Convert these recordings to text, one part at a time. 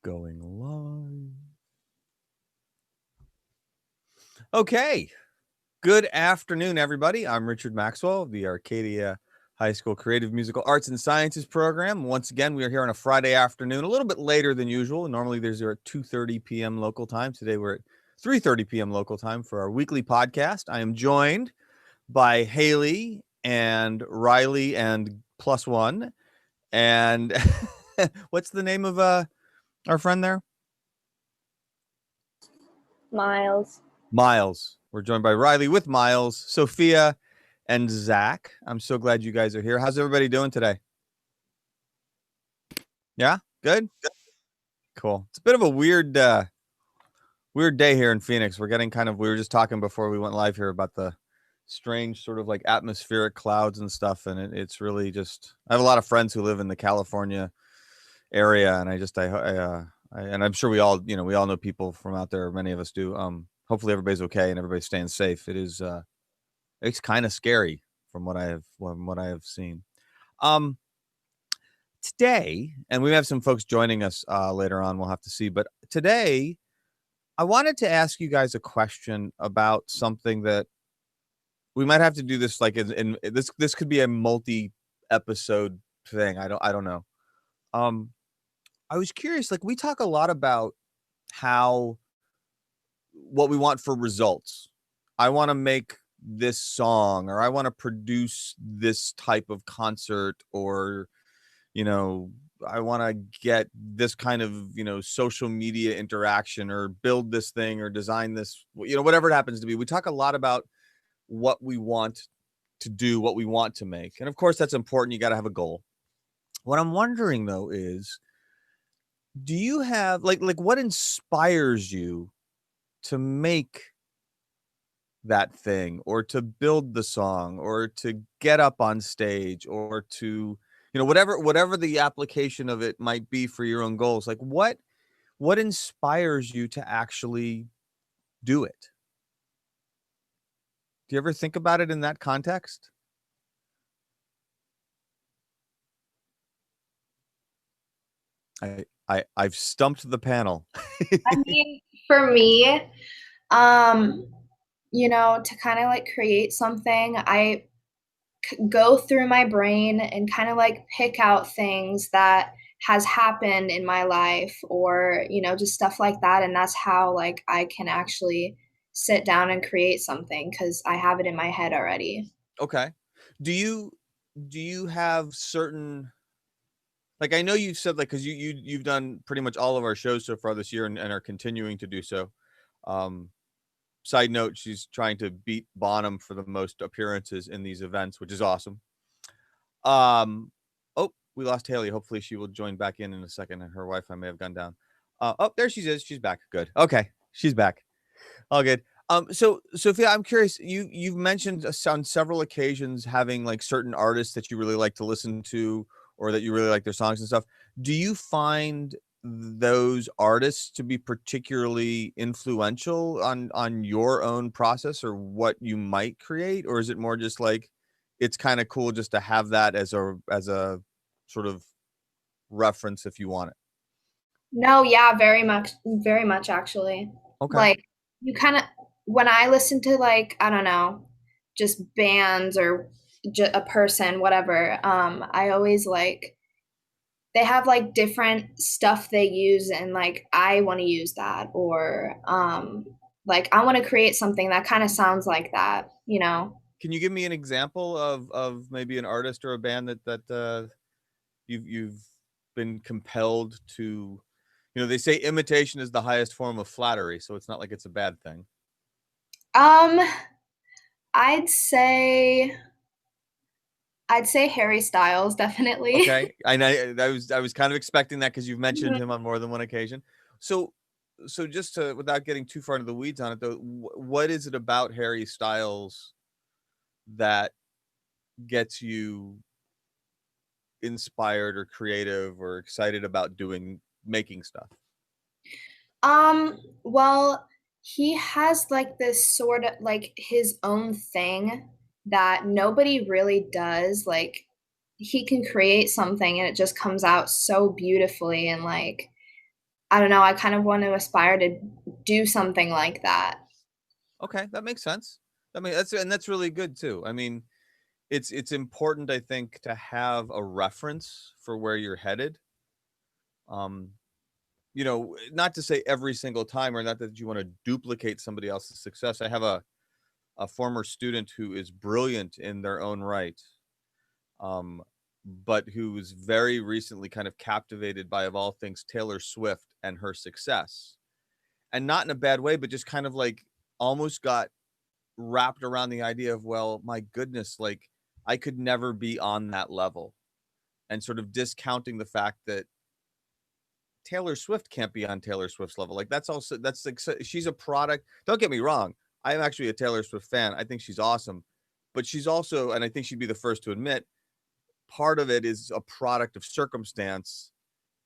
Going live. Okay. Good afternoon, everybody. I'm Richard Maxwell of the Arcadia High School Creative Musical Arts and Sciences program. Once again, we are here on a Friday afternoon, a little bit later than usual. Normally, there's here at 2:30 p.m. local time. Today, we're at 3:30 p.m. local time for our weekly podcast. I am joined by Haley and Riley and plus one. And what's the name of our friend there? Miles. We're joined by Riley with Miles, Sophia, and Zach. I'm so glad you guys are here. How's everybody doing today? Yeah? Good? Cool. It's a bit of a weird day here in Phoenix. We were just talking before we went live here about the strange sort of like atmospheric clouds and stuff. And it's really just, I have a lot of friends who live in the California area. And and I'm sure we all know people from out there. Many of us do. Hopefully everybody's okay and everybody's staying safe. It's kind of scary from what I have seen. Today, and we have some folks joining us later on. We'll have to see. But today, I wanted to ask you guys a question about something that we might have to do this like in this could be a multi-episode thing. I don't know. I was curious. Like we talk a lot about what we want for results. I want to make this song, or I want to produce this type of concert, or I want to get this kind of social media interaction, or build this thing, or design this, whatever it happens to be. We talk a lot about what we want to do, what we want to make, and of course that's important. You got to have a goal. What I'm wondering though is, do you have like what inspires you to make that thing, or to build the song, or to get up on stage, or to whatever the application of it might be for your own goals? Like what inspires you to actually do it? Do you ever think about it in that context? I've stumped the panel. I mean, for me, to kind of like create something, I go through my brain and kind of like pick out things that has happened in my life, or just stuff like that, and that's how like I can actually sit down and create something, because I have it in my head already. Okay. Do you have certain, like, I know you've said, like, because you've done pretty much all of our shows so far this year, and are continuing to do so. Side note, she's trying to beat Bonham for the most appearances in these events, which is awesome. Oh, we lost Haley. Hopefully she will join back in a second. Her Wi-Fi may have gone down. Oh, there she is. She's back. Good. Okay, she's back. All good. So Sophia, I'm curious. You've mentioned on several occasions having like certain artists that you really like to listen to, or that you really like their songs and stuff. Do you find those artists to be particularly influential on your own process, or what you might create? Or is it more just like it's kind of cool just to have that as a sort of reference if you want it? No, yeah, very much actually. Okay. Like, you kind of, when I listen to like, I don't know, just bands or a person, whatever, I always like, they have like different stuff they use, and like I want to use that, or like I want to create something that kind of sounds like that. Can you give me an example of maybe an artist or a band that you've been compelled to? They say imitation is the highest form of flattery, so it's not like it's a bad thing. I'd say Harry Styles, definitely. Okay, I know. I was kind of expecting that, because you've mentioned him on more than one occasion. So just to, without getting too far into the weeds on it though, what is it about Harry Styles that gets you inspired or creative or excited about making stuff? Well, he has like this sort of like his own thing that nobody really does. Like, he can create something and it just comes out so beautifully, and like I don't know, I kind of want to aspire to do something like that. Okay, that makes sense. I mean, that's really good too. I mean, it's important, I think, to have a reference for where you're headed. Um, not to say every single time, or not that you want to duplicate somebody else's success. I have a former student who is brilliant in their own right, um, but who's very recently kind of captivated by, of all things, Taylor Swift and her success. And not in a bad way, but just kind of like almost got wrapped around the idea of, well, my goodness, like I could never be on that level, and sort of discounting the fact that Taylor Swift can't be on Taylor Swift's level. Like that's like she's a product. Don't get me wrong. I am actually a Taylor Swift fan. I think she's awesome, but she's also, and I think she'd be the first to admit, part of it is a product of circumstance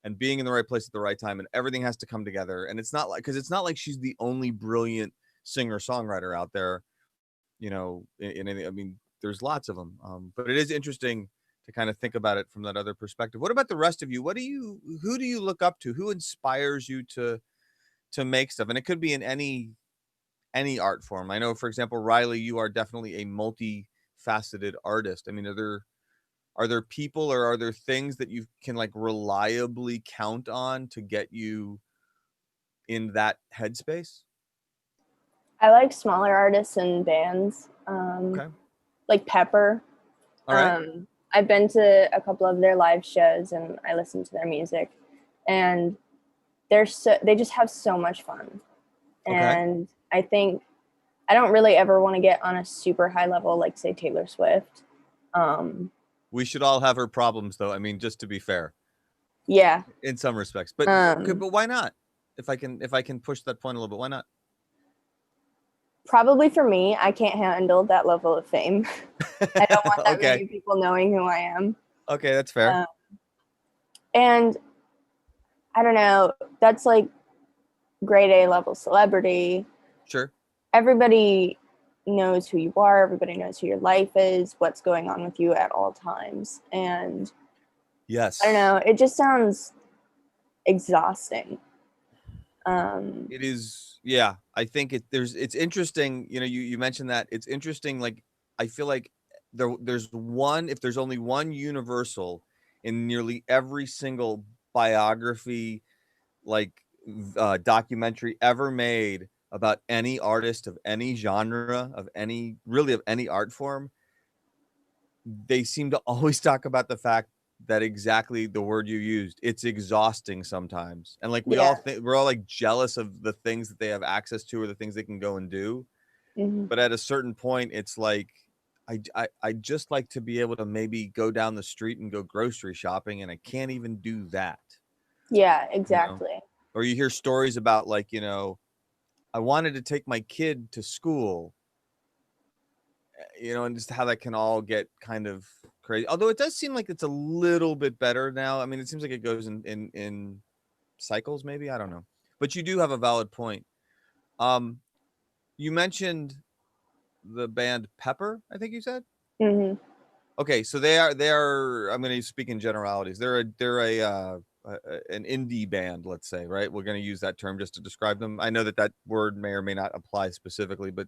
and being in the right place at the right time, and everything has to come together. And it's not like, because it's not like she's the only brilliant singer songwriter out there. I mean, there's lots of them, but it is interesting to kind of think about it from that other perspective. What about the rest of you? Who do you look up to? Who inspires you to make stuff? And it could be in any art form. I know, for example, Riley, you are definitely a multifaceted artist. I mean, are there people, or are there things that you can like reliably count on to get you in that headspace? I like smaller artists and bands, Okay. like Pepper. All right. I've been to a couple of their live shows and I listen to their music, and they just have so much fun. Okay. And I think I don't really ever want to get on a super high level, like say Taylor Swift. We should all have her problems, though. I mean, just to be fair, Yeah. in some respects. But okay, Um, but why not? If I can push that point a little bit, why not? Probably for me, I can't handle that level of fame. I don't want that Okay. many people knowing who I am. Okay, that's fair. And I don't know, that's like grade A level celebrity. Sure. Everybody knows who you are, everybody knows who your life is, what's going on with you at all times. And Yes. I don't know, it just sounds exhausting. It is. Yeah, I think it's interesting. You mentioned that it's interesting. Like, I feel like if there's only one universal in nearly every single biography, like documentary ever made about any artist of any genre, of any art form, they seem to always talk about the fact that exactly the word you used. It's exhausting sometimes. And like we all Yeah. think, we're all like jealous of the things that they have access to or the things they can go and do. Mm-hmm. But at a certain point, it's like I just like to be able to maybe go down the street and go grocery shopping, and I can't even do that. Yeah, You know? exactly. Or you hear stories about like, I wanted to take my kid to school, and just how that can all get kind of crazy. Although it does seem like it's a little bit better now. I mean, it seems like it goes in cycles, maybe. I don't know. But you do have a valid point. You mentioned the band Pepper, I think you said. Mm-hmm. Okay, so they are. I'm going to speak in generalities. An indie band, let's say, right? We're going to use that term just to describe them. I know that word may or may not apply specifically, but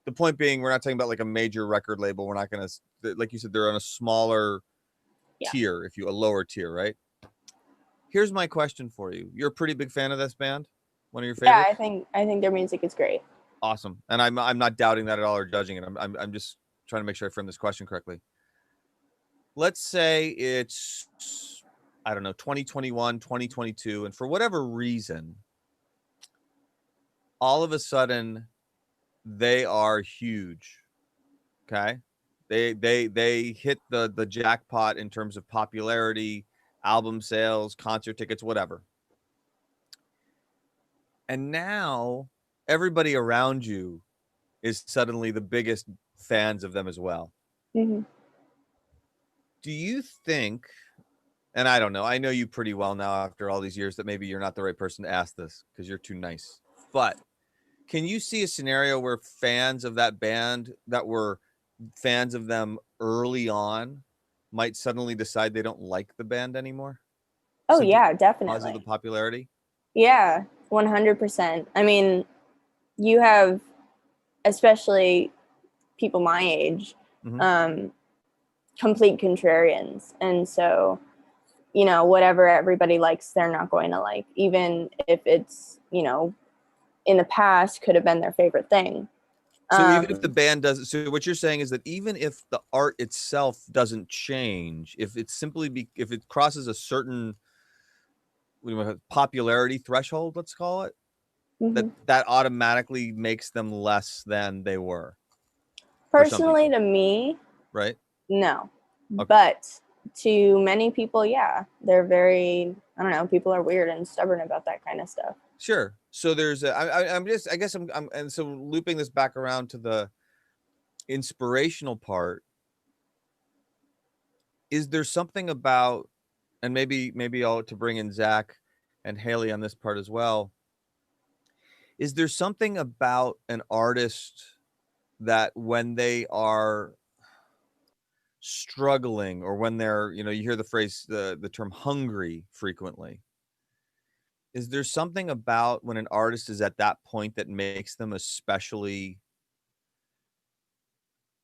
the point being, we're not talking about like a major record label. We're not going to, like you said, they're on a smaller Yeah. tier, a lower tier, right? Here's my question for you. You're a pretty big fan of this band? One of your Yeah, favorites? I think their music is great. Awesome. And I'm not doubting that at all or judging it. I'm just trying to make sure I frame this question correctly. Let's say it's, I don't know, 2021, 2022, and for whatever reason, all of a sudden they are huge. Okay? They hit the jackpot in terms of popularity, album sales, concert tickets, whatever. And now everybody around you is suddenly the biggest fans of them as well. Mm-hmm. Do you think, and I don't know, I know you pretty well now after all these years, that maybe you're not the right person to ask this because you're too nice. But can you see a scenario where fans of that band that were fans of them early on might suddenly decide they don't like the band anymore? Oh Simply yeah, because of the definitely. popularity? Yeah, 100%. I mean, you have, especially people my age, Mm-hmm. complete contrarians. And so, whatever everybody likes, they're not going to like, even if it's, in the past could have been their favorite thing. So even if the band doesn't, so what you're saying is that even if the art itself doesn't change, if it's simply if it crosses a certain popularity threshold, let's call it, mm-hmm. that automatically makes them less than they were for some Personally, people, to me, right? no. Okay. But to many people, yeah, they're very, I don't know, people are weird and stubborn about that kind of stuff. Sure. So there's I'm just, I guess I'm, and so looping this back around to the inspirational part. Is there something about, and maybe I'll to bring in Zach and Haley on this part as well. Is there something about an artist that when they are struggling, or when they're, you hear the phrase, the term hungry frequently, is there something about when an artist is at that point that makes them especially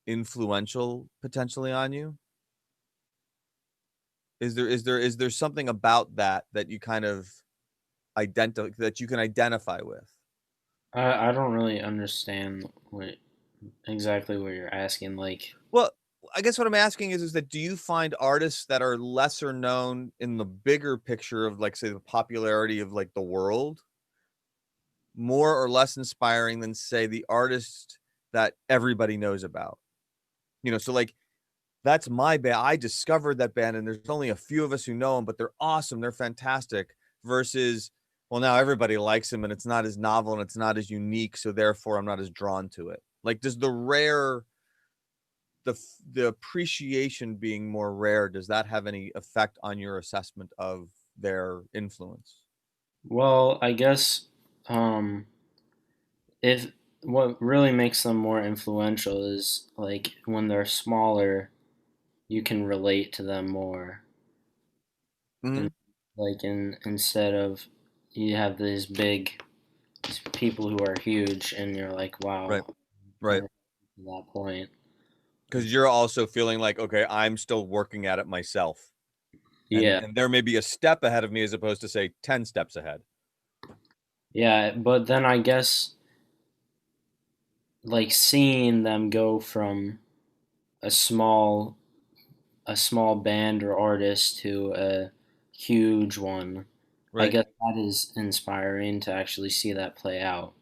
influential potentially on you? Is there something about that you kind of identify, that you can identify with? I don't really understand exactly what you're asking. Like, Well, I guess what I'm asking is that do you find artists that are lesser known in the bigger picture of, like, say, the popularity of, like, the world, more or less inspiring than, say, the artist that everybody knows about? So, like, that's my band. I discovered that band, and there's only a few of us who know them, but they're awesome. They're fantastic. Versus, well, now everybody likes them, and it's not as novel and it's not as unique, so therefore I'm not as drawn to it. Like, does the appreciation being more rare, does that have any effect on your assessment of their influence? well, I guess um, if what really makes them more influential is like when they're smaller, you can relate to them more, and Mm-hmm. like instead of you have these people who are huge, and you're like, Right. wow, Right. never to that point. Because you're also feeling like, okay, I'm still working at it myself, and Yeah, there may be a step ahead of me as opposed to, say, 10 steps ahead. yeah, but then I guess like seeing them go from a small a small band or artist to a huge one, I Right. guess that is inspiring to actually see that play out.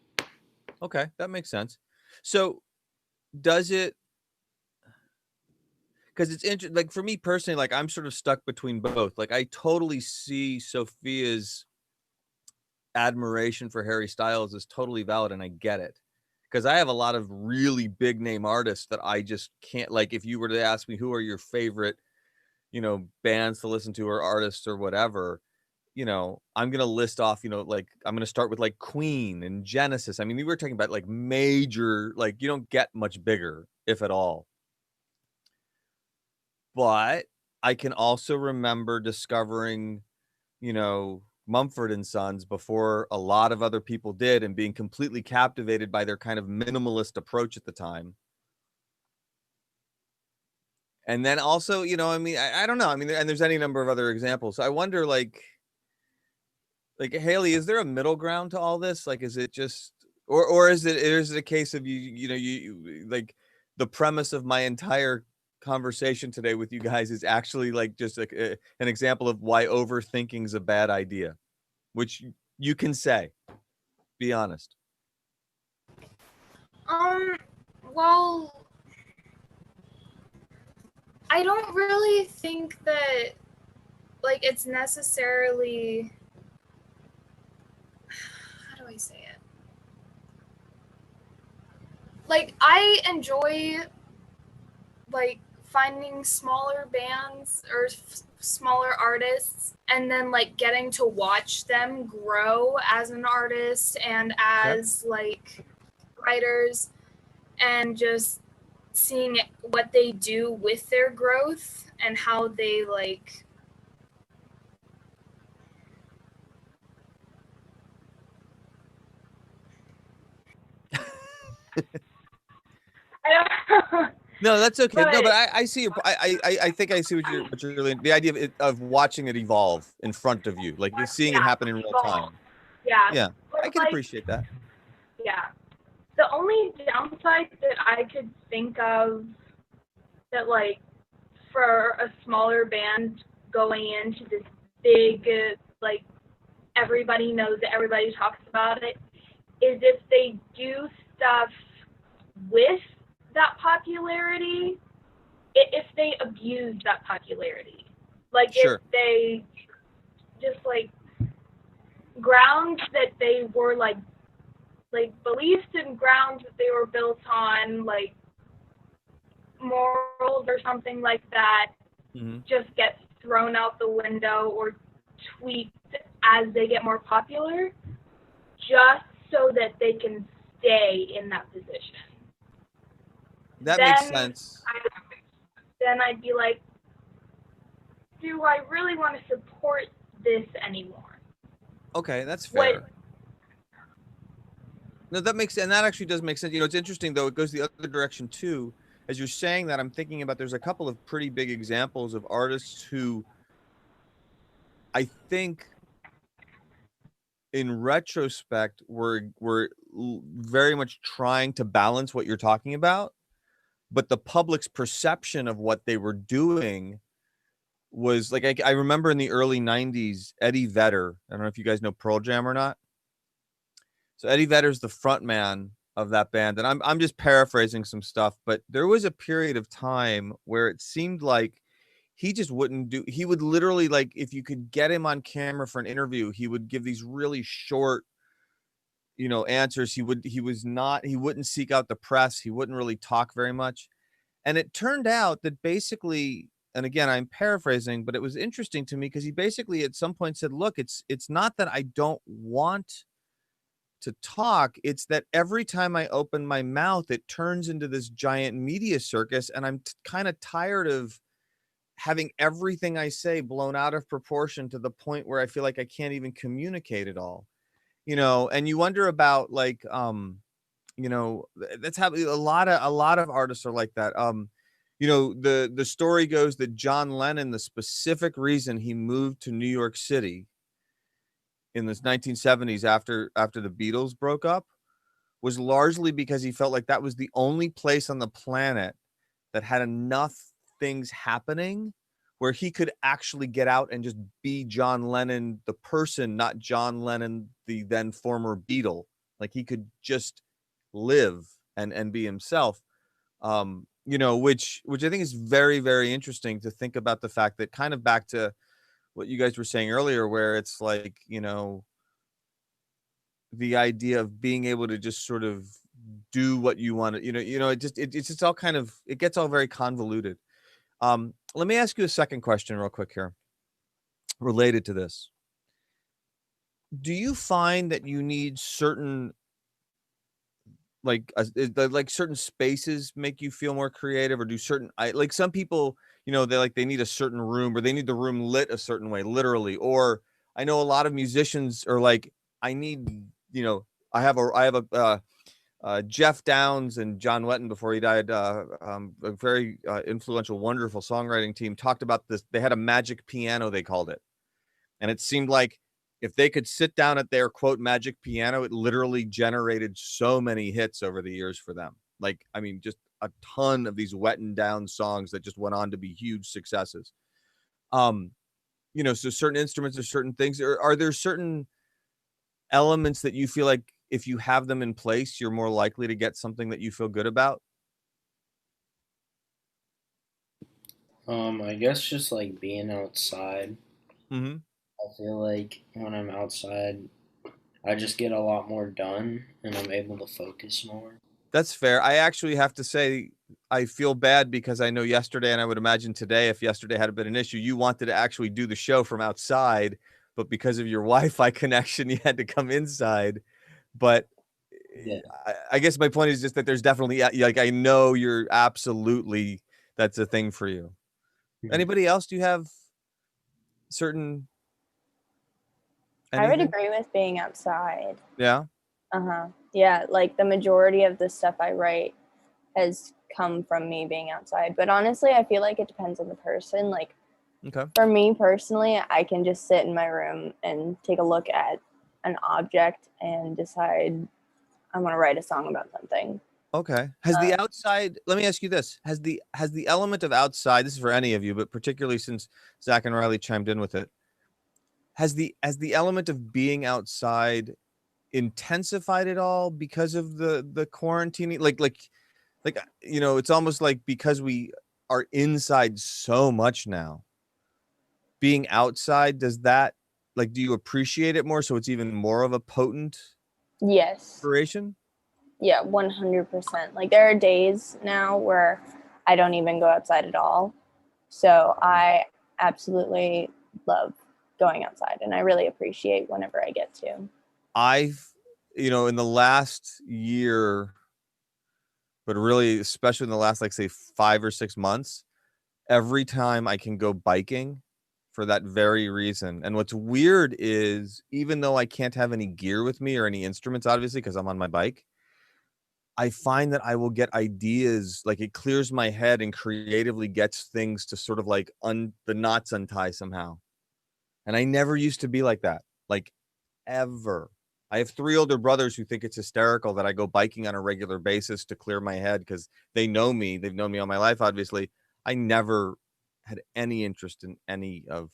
Okay, that makes sense. So does it, because it's interesting, like, for me personally, like, I'm sort of stuck between both. Like, I totally see Sophia's admiration for Harry Styles is totally valid, and I get it. Because I have a lot of really big name artists that I just can't, like, if you were to ask me who are your favorite, bands to listen to, or artists or whatever, I'm gonna list off, like, I'm gonna start with, like, Queen and Genesis. I mean, we were talking about, like, major, like, you don't get much bigger, if at all. But I can also remember discovering, Mumford and Sons before a lot of other people did, and being completely captivated by their kind of minimalist approach at the time. And then also, I mean, I don't know. I mean, and there's any number of other examples. So I wonder, like, Haley, is there a middle ground to all this? Like, is it just, or is it a case of you like, the premise of my entire conversation today with you guys is actually, like, just like an example of why overthinking is a bad idea, which you can say, be honest. Um, well, I don't really think that like it's necessarily, how do I say it? Like I enjoy like finding smaller bands or smaller artists and then like getting to watch them grow as an artist and Okay. as like writers, and just seeing what they do with their growth and how they like No, that's okay. No, But but I see your. I think I see what you're really. The idea of watching it evolve in front of you, like you're seeing it happen in real time. Yeah. Yeah, But I can appreciate that. Yeah. The only downside that I could think of that, like, for a smaller band going into this big, like, everybody knows it, everybody talks about it, is if they do stuff with that popularity, if they abuse that popularity. Like, Sure. if they just, like, grounds that they were, like beliefs and grounds that they were built on, like, morals or something like that, just get thrown out the window or tweaked as they get more popular, just so that they can stay in that position. That makes sense. Then I'd be like, do I really want to support this anymore? Okay, that's fair. No, that makes, and that actually does make sense. It's interesting though. It goes the other direction too. As you're saying that, I'm thinking about there's a couple of pretty big examples of artists who I think in retrospect were very much trying to balance what you're talking about, but the public's perception of what they were doing was like, I remember in the early 90s, Eddie Vedder. I don't know if you guys know Pearl Jam or not. So Eddie Vedder's the front man of that band, and I'm just paraphrasing some stuff, but there was a period of time where it seemed like he just wouldn't do. He would literally, like, if you could get him on camera for an interview, he would give these really short, answers. He wouldn't seek out the press. He wouldn't really talk very much. And it turned out that basically, and again, I'm paraphrasing, but it was interesting to me because he basically at some point said, look, it's not that I don't want to talk, it's that every time I open my mouth, it turns into this giant media circus, and I'm kind of tired of having everything I say blown out of proportion to the point where I feel like I can't even communicate at all. And you wonder about, like, that's how a lot of artists are like that. The story goes that John Lennon, the specific reason he moved to New York City in the 1970s after the Beatles broke up was largely because he felt like that was the only place on the planet that had enough things happening where he could actually get out and just be John Lennon, the person, not John Lennon, the then former Beatle. Like, he could just live and be himself. Which I think is very, very interesting to think about, the fact that, kind of back to what you guys were saying earlier, where it's like, the idea of being able to just sort of do what you want to, it's just all kind of, it gets all very convoluted. Let me ask you a second question real quick here related to this. Do you find that you need certain, like, certain spaces make you feel more creative, or do like some people, they need a certain room, or they need the room lit a certain way, literally? Or I know a lot of musicians are like, I need, I have a Jeff Downs and John Wetton, before he died, a very influential, wonderful songwriting team, talked about this. They had a magic piano, they called it. And it seemed like if they could sit down at their, quote, magic piano, it literally generated so many hits over the years for them. Like, I mean, just a ton of these Wetton Downs songs that just went on to be huge successes. So certain instruments or certain things, or are there certain elements that you feel like if you have them in place, you're more likely to get something that you feel good about? I guess just like being outside. Mm-hmm. I feel like when I'm outside, I just get a lot more done and I'm able to focus more. That's fair. I actually have to say, I feel bad because I know yesterday, and I would imagine today, if yesterday had been an issue, you wanted to actually do the show from outside, but because of your Wi-Fi connection, you had to come inside. But Yeah. I guess my point is just that there's definitely, like, I know you're absolutely, that's a thing for you. Mhm. Anybody else? Do you have certain? I would Anything? agree with being outside. Yeah. Yeah, like the majority of the stuff I write has come from me being outside. But honestly, I feel like it depends on the person. Like, Okay. for me personally, I can just sit in my room and take a look at an object and decide I want to write a song about something. Okay. Has the outside, let me ask you this. Has the element of outside, this is for any of you, but particularly since Zach and Riley chimed in with it, has the element of being outside intensified at all because of the quarantining? Like you know, it's almost like because we are inside so much now, being outside, does that, like, do you appreciate it more so it's even more of a potent Yes. inspiration? Yeah, 100%. Like, there are days now where I don't even go outside at all. So I absolutely love going outside, and I really appreciate whenever I get to. I've, you know, in the last year, but really, especially in the last, like, say 5 or 6 months, every time I can go biking for that very reason. And what's weird is even though I can't have any gear with me or any instruments, obviously, because I'm on my bike, I find that I will get ideas, like it clears my head and creatively gets things to sort of like the knots untie somehow. And I never used to be like that, like ever. I have 3 older brothers who think it's hysterical that I go biking on a regular basis to clear my head because they know me. They've known me all my life, obviously. I never had any interest in any of,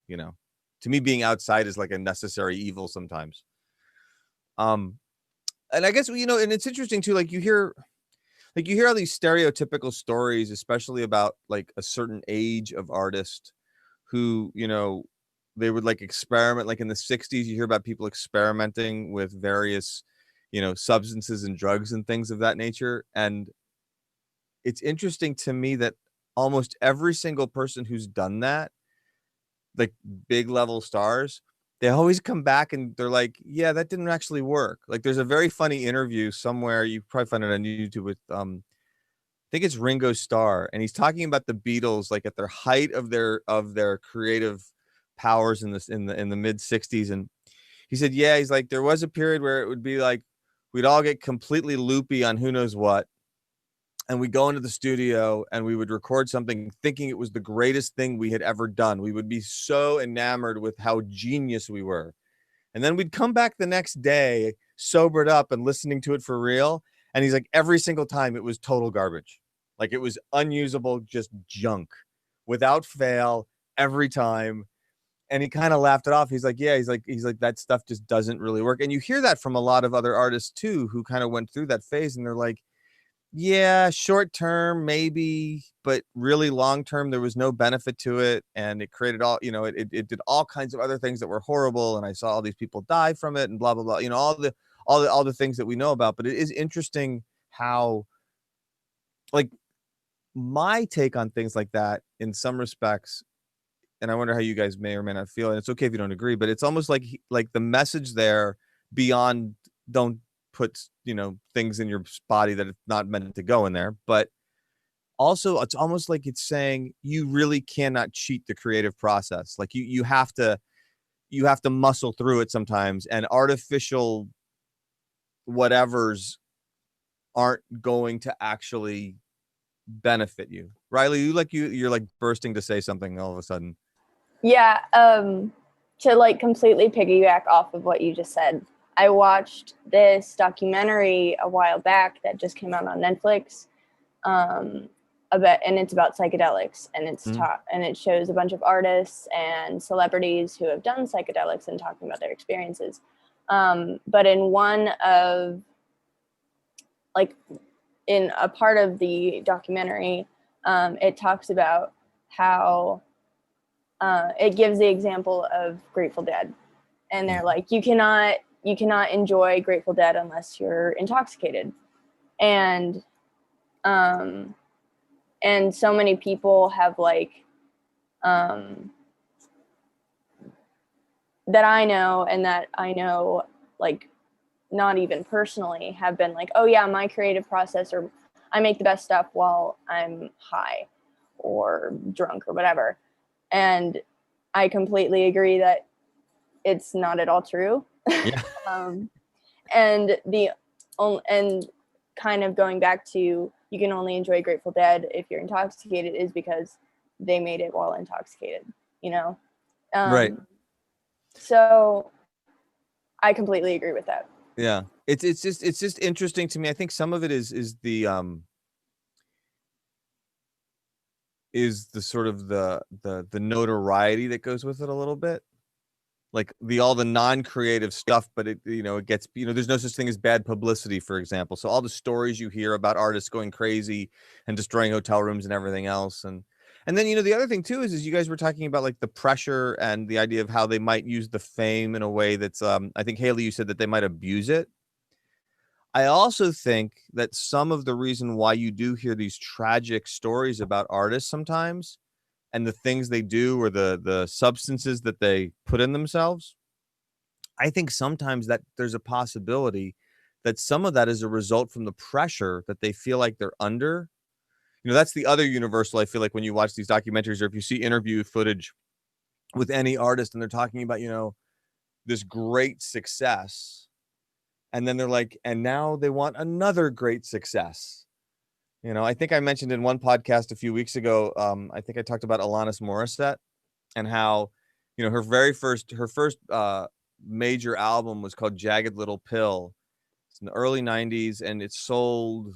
you know, to me, being outside is like a necessary evil sometimes. And I guess, you know, and it's interesting too, like you hear all these stereotypical stories, especially about like a certain age of artist who, you know, they would like experiment, like in the 60s, you hear about people experimenting with various, you know, substances and drugs and things of that nature. And it's interesting to me that almost every single person who's done that, like big level stars, they always come back and they're like, yeah, that didn't actually work. Like there's a very funny interview somewhere, you probably find it on YouTube, with I think it's Ringo Starr, and he's talking about the Beatles, like at their height of their creative powers in the mid 60s. And he said, yeah, he's like, there was a period where it would be like we'd all get completely loopy on who knows what, and we'd go into the studio and we would record something thinking it was the greatest thing we had ever done. We would be so enamored with how genius we were. And then we'd come back the next day, sobered up and listening to it for real. And he's like, every single time it was total garbage. Like it was unusable, just junk without fail every time. And he kind of laughed it off. He's like, yeah, he's like, that stuff just doesn't really work. And you hear that from a lot of other artists too, who kind of went through that phase and they're like, yeah, short term, maybe, but really long term, there was no benefit to it. And it created all, you know, it did all kinds of other things that were horrible. And I saw all these people die from it and blah, blah, blah, you know, all the things that we know about. But it is interesting how, like, my take on things like that in some respects, and I wonder how you guys may or may not feel, and it's okay if you don't agree, but it's almost like the message there beyond, don't put, you know, things in your body that it's not meant to go in there, but also it's almost like it's saying you really cannot cheat the creative process. Like you have to muscle through it sometimes, and artificial whatevers aren't going to actually benefit you. Riley, you're like bursting to say something all of a sudden. Yeah, to like completely piggyback off of what you just said, I watched this documentary a while back that just came out on Netflix, and it's about psychedelics, and and it shows a bunch of artists and celebrities who have done psychedelics and talking about their experiences. But in one of, like, in a part of the documentary, it talks about how it gives the example of Grateful Dead, and they're like, you cannot enjoy Grateful Dead unless you're intoxicated, and so many people have, like, that I know, and that I know, like, not even personally, have been like, oh yeah, my creative process, or I make the best stuff while I'm high or drunk or whatever. And I completely agree that it's not at all true. Yeah. And and kind of going back to you can only enjoy Grateful Dead if you're intoxicated is because they made it while intoxicated, you know? Right. So I completely agree with that. Yeah. It's just interesting to me. I think some of it is the sort of the notoriety that goes with it a little bit. Like all the non-creative stuff, but it gets, there's no such thing as bad publicity, for example. So all the stories you hear about artists going crazy and destroying hotel rooms and everything else. And then, the other thing too is you guys were talking about like the pressure and the idea of how they might use the fame in a way that's, I think Haley, you said that they might abuse it. I also think that some of the reason why you do hear these tragic stories about artists sometimes and the things they do or the substances that they put in themselves, I think sometimes that there's a possibility that some of that is a result from the pressure that they feel like they're under. That's the other universal. I feel like when you watch these documentaries or if you see interview footage with any artist and they're talking about, this great success, and then they're like, and now they want another great success. I think I mentioned in one podcast a few weeks ago, I think I talked about Alanis Morissette and how, her first major album was called Jagged Little Pill. It's in the early 90s and it sold,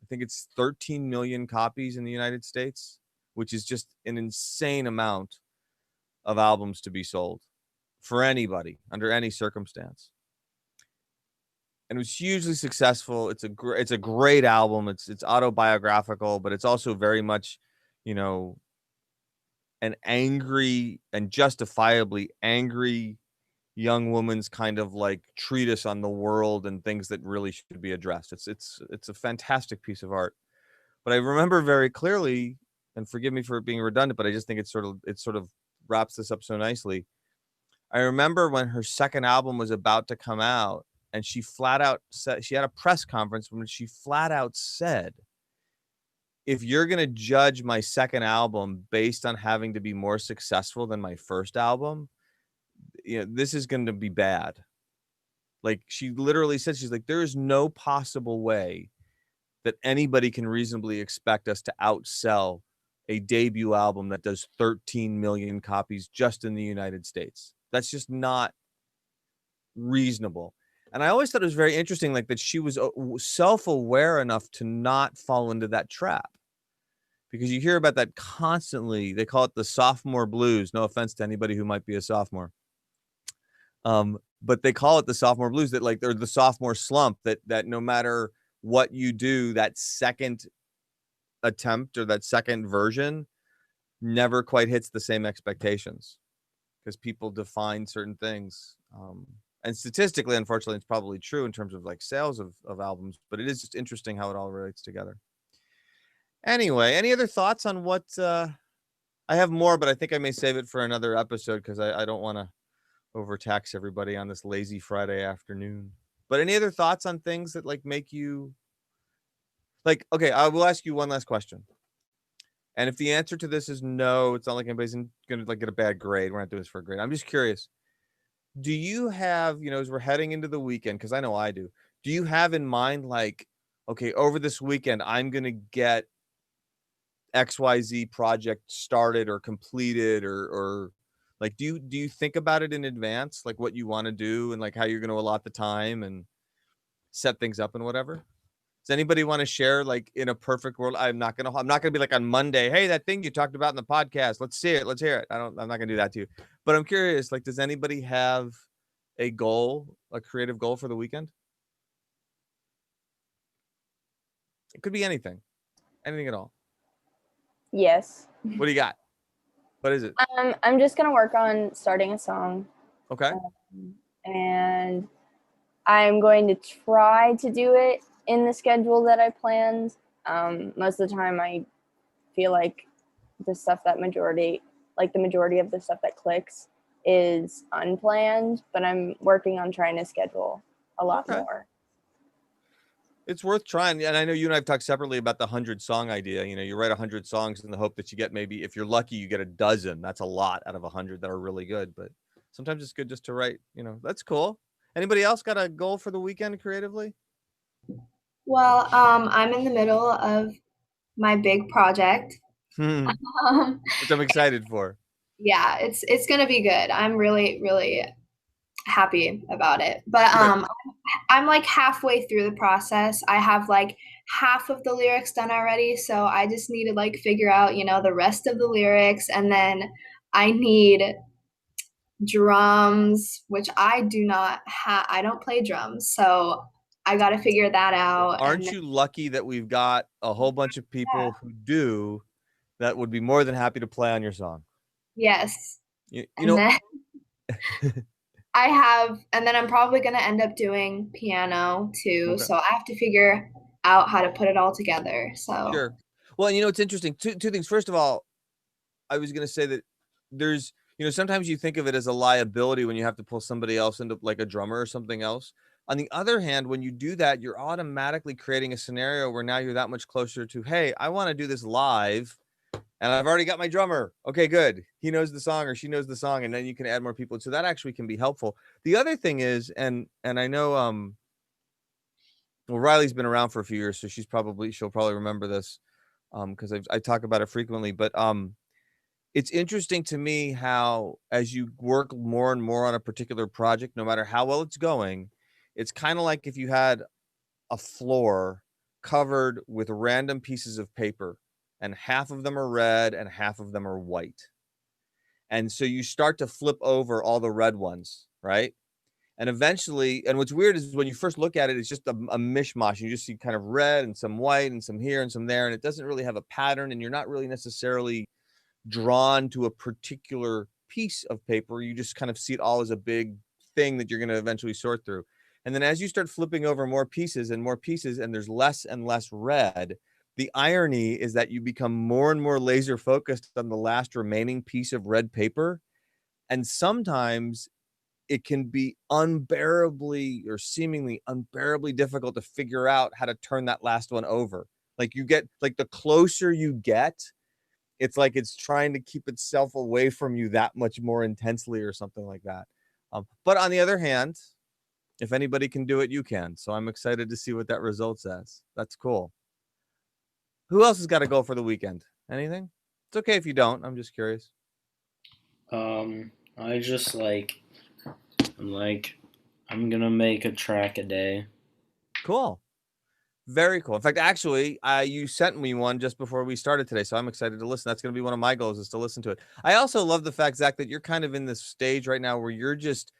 I think it's 13 million copies in the United States, which is just an insane amount of albums to be sold for anybody under any circumstance. And it was hugely successful. It's a great album. It's autobiographical, but it's also very much, an angry and justifiably angry young woman's kind of like treatise on the world and things that really should be addressed. It's a fantastic piece of art. But I remember very clearly, and forgive me for it being redundant, but I just think it sort of wraps this up so nicely. I remember when her second album was about to come out, and she flat out said, she had a press conference when she flat out said, if you're going to judge my second album based on having to be more successful than my first album, this is going to be bad. Like she literally said, she's like, there is no possible way that anybody can reasonably expect us to outsell a debut album that does 13 million copies just in the United States. That's just not reasonable. And I always thought it was very interesting, like that she was self-aware enough to not fall into that trap, because you hear about that constantly. They call it the sophomore blues. No offense to anybody who might be a sophomore. But they call it the sophomore blues, that like they're the sophomore slump, that no matter what you do, that second attempt or that second version never quite hits the same expectations because people define certain things. And statistically, unfortunately, it's probably true in terms of like sales of albums, but it is just interesting how it all relates together. Anyway, any other thoughts on what I have more, but I think I may save it for another episode because I don't want to overtax everybody on this lazy Friday afternoon. But any other thoughts on things that like make you like, okay, I will ask you one last question. And if the answer to this is no, it's not like anybody's going to like get a bad grade. We're not doing this for a grade. I'm just curious. Do you have, as we're heading into the weekend, because I know I do you have in mind like, okay, over this weekend, I'm going to get XYZ project started or completed or like, do you think about it in advance, like what you want to do and like how you're going to allot the time and set things up and whatever? Does anybody want to share, like in a perfect world? I'm not gonna be like on Monday, hey, that thing you talked about in the podcast, let's see it, let's hear it. I'm not gonna do that to you. But I'm curious, like, does anybody have a goal, a creative goal for the weekend? It could be anything at all. Yes. What do you got? What is it? I'm just gonna work on starting a song. Okay. And I'm going to try to do it in the schedule that I planned. Most of the time I feel like the majority of the stuff that clicks is unplanned, but I'm working on trying to schedule a lot more. It's worth trying. And I know you and I have talked separately about the 100 song idea. You write 100 songs in the hope that you get, maybe if you're lucky, you get a dozen. That's a lot out of 100 that are really good. But sometimes it's good just to write, that's cool. Anybody else got a goal for the weekend creatively? Well, I'm in the middle of my big project. Which Um, I'm excited for. yeah, it's gonna be good. I'm really, really happy about it. But Good. I'm like halfway through the process. I have like half of the lyrics done already, so I just need to like figure out, the rest of the lyrics, and then I need drums, which I do not have. I don't play drums, so I got to figure that out. And Aren't you lucky that we've got a whole bunch of people who do that would be more than happy to play on your song? yes, You and know, then and then I'm probably gonna end up doing piano too. okay. So I have to figure out how to put it all together. So Sure. Well, and it's interesting. Two things. First of all, I was going to say that there's, sometimes you think of it as a liability when you have to pull somebody else into like a drummer or something else. On the other hand, when you do that, you're automatically creating a scenario where now you're that much closer to, hey, I want to do this live and I've already got my drummer. Okay, good. He knows the song or she knows the song, and then you can add more people. So that actually can be helpful. The other thing is, and I know well, Riley's been around for a few years, so she'll probably remember this because I talk about it frequently, but it's interesting to me how as you work more and more on a particular project, no matter how well it's going, it's kind of like if you had a floor covered with random pieces of paper and half of them are red and half of them are white. And so you start to flip over all the red ones, right? And eventually, and what's weird is when you first look at it, it's just a mishmash. You just see kind of red and some white and some here and some there, and it doesn't really have a pattern, and you're not really necessarily drawn to a particular piece of paper. You just kind of see it all as a big thing that you're going to eventually sort through. And then as you start flipping over more pieces and more pieces, and there's less and less red, the irony is that you become more and more laser focused on the last remaining piece of red paper. And sometimes it can be unbearably or seemingly unbearably difficult to figure out how to turn that last one over. Like you get, like the closer you get, it's like it's trying to keep itself away from you that much more intensely or something like that. But on the other hand, if anybody can do it, you can. So I'm excited to see what that result says. That's cool. Who else has got a goal for the weekend? Anything? It's okay if you don't. I'm just curious. I just I'm gonna make a track a day. Cool. Very cool. In fact, actually, you sent me one just before we started today, so I'm excited to listen. That's going to be one of my goals, is to listen to it. I also love the fact, Zach, that you're kind of in this stage right now where you're just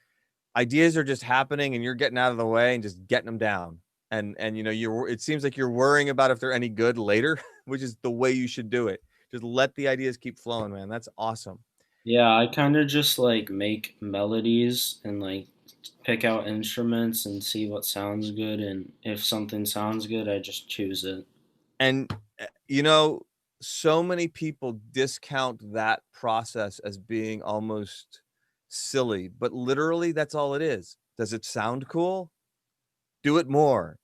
ideas are just happening and you're getting out of the way and just getting them down. And it seems like you're worrying about if they're any good later, which is the way you should do it. Just let the ideas keep flowing, man. That's awesome. Yeah, I kind of just make melodies and pick out instruments and see what sounds good, and if something sounds good, I just choose it. And so many people discount that process as being almost silly, but literally that's all it is. Does it sound cool? Do it more.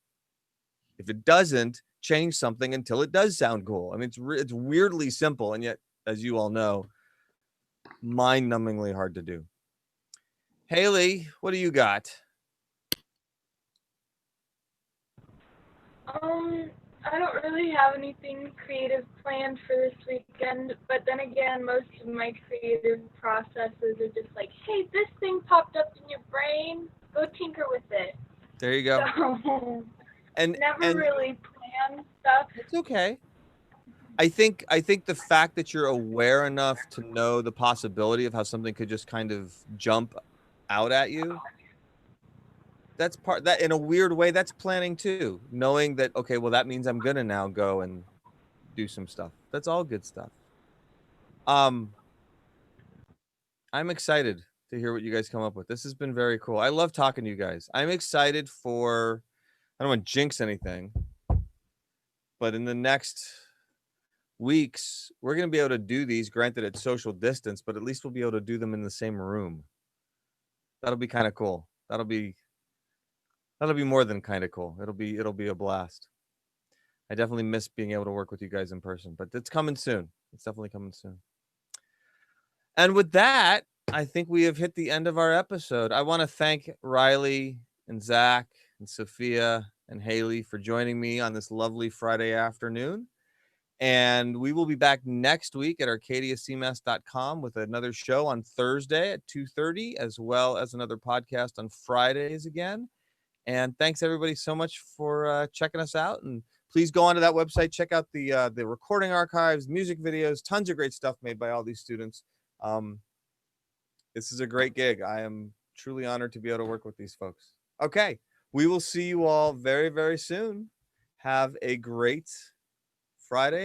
If it doesn't, change something until it does sound cool. I mean, it's weirdly simple, and yet, as you all know, mind-numbingly hard to do. Haley, what do you got? I don't really have anything creative planned for this weekend, but then again, most of my creative processes are just like, hey, this thing popped up in your brain, go tinker with it. There you go. So, and never really plan stuff. It's okay. I think the fact that you're aware enough to know the possibility of how something could just kind of jump out at you, that's part that in a weird way, that's planning too. Knowing that, okay, well, that means I'm gonna now go and do some stuff. That's all good stuff. I'm excited to hear what you guys come up with. This has been very cool. I love talking to you guys. I'm excited for, I don't want to jinx anything, but in the next weeks, we're going to be able to do these, granted at social distance, but at least we'll be able to do them in the same room. That'll be kind of cool. That'll be more than kind of cool. It'll be a blast. I definitely miss being able to work with you guys in person, but it's coming soon. It's definitely coming soon. And with that, I think we have hit the end of our episode. I want to thank Riley and Zach and Sophia and Haley for joining me on this lovely Friday afternoon. And we will be back next week at arcadiacmas.com with another show on Thursday at 2:30, as well as another podcast on Fridays again. And thanks everybody so much for checking us out. And please go onto that website, check out the recording archives, music videos, tons of great stuff made by all these students. This is a great gig. I am truly honored to be able to work with these folks. Okay, we will see you all very, very soon. Have a great Friday.